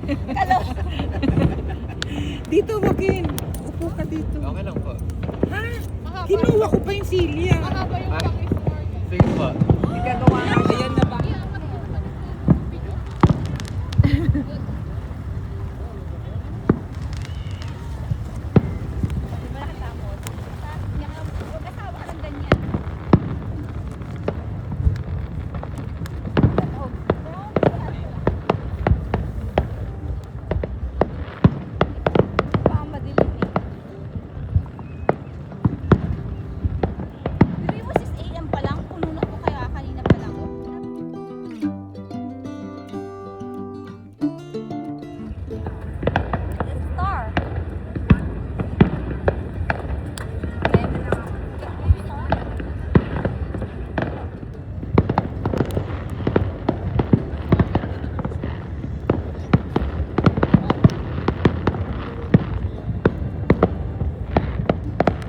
Kalo. Dito, Joaquin. Upo ka dito. Okay lang po. Ha? Kinuha ko pa yung sili ah. Mahaba yung pang-sport. Sige po. Igagawa na. Ayan na ba?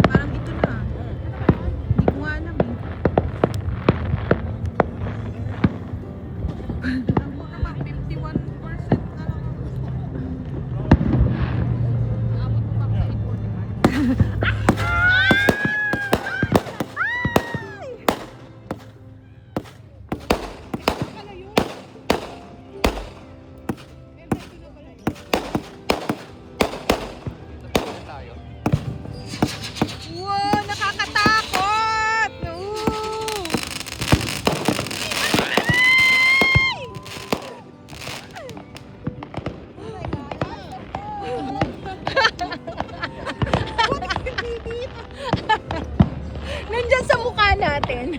Parang ito na. Hindi ko nga alam eh. Alam mo naman, 51% na lang. Abot mo pa kay 45. Kalo yun. Dito na pala yun. Tayo. Wow, nakakatakot! Ooh. Nandyan sa mukha natin.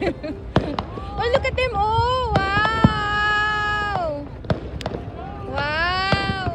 Oh, look at them. Oh, wow! Wow!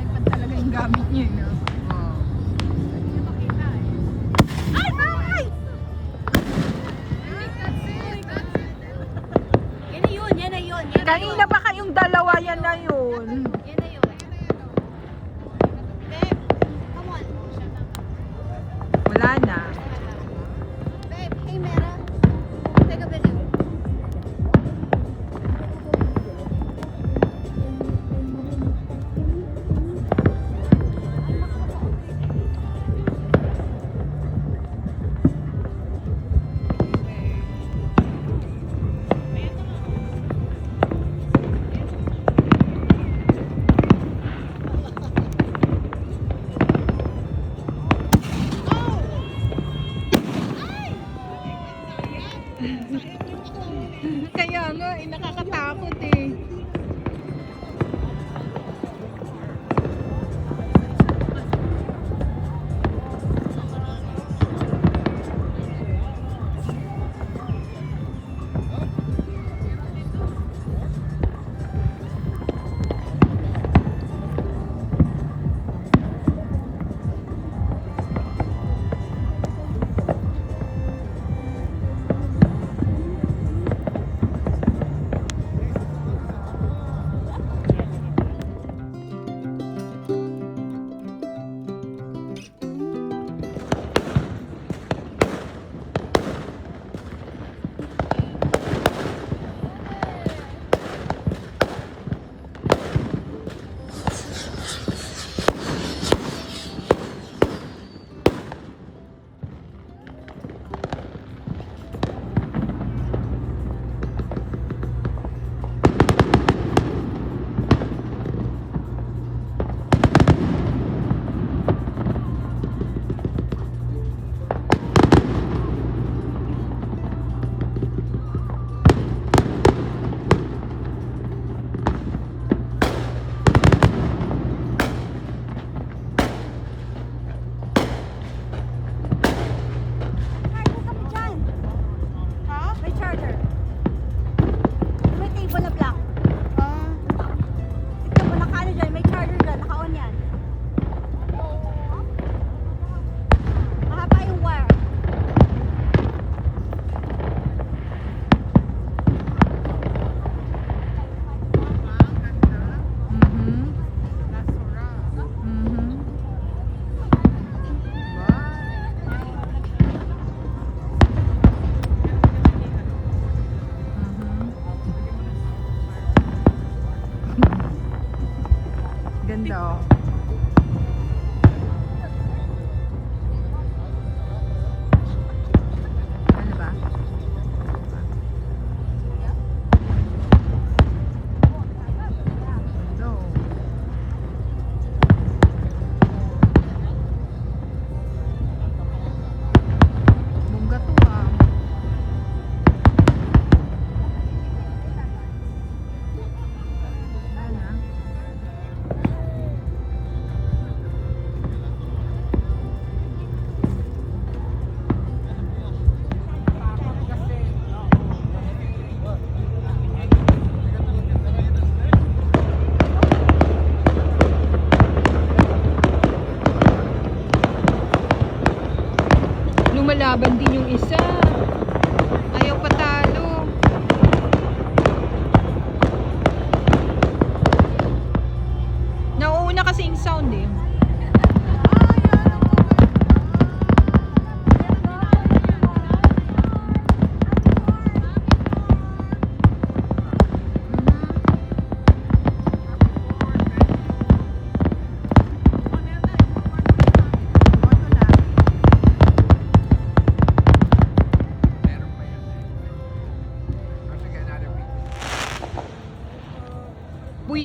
iPad talaga yung gamit niya, no? Oh. Hindi niya makita eh. Ay! Ay! Yan na yun, yan na yun. Yan na yun. Kanina ba kayong dalawa yan na yun? Yan na yun. Babe, come on. Wala na. Babe, hey Mera. Take a video. ganda oh. Ano ba? Ito. Bongga to ah. Ano? Lumalaban din yung isa.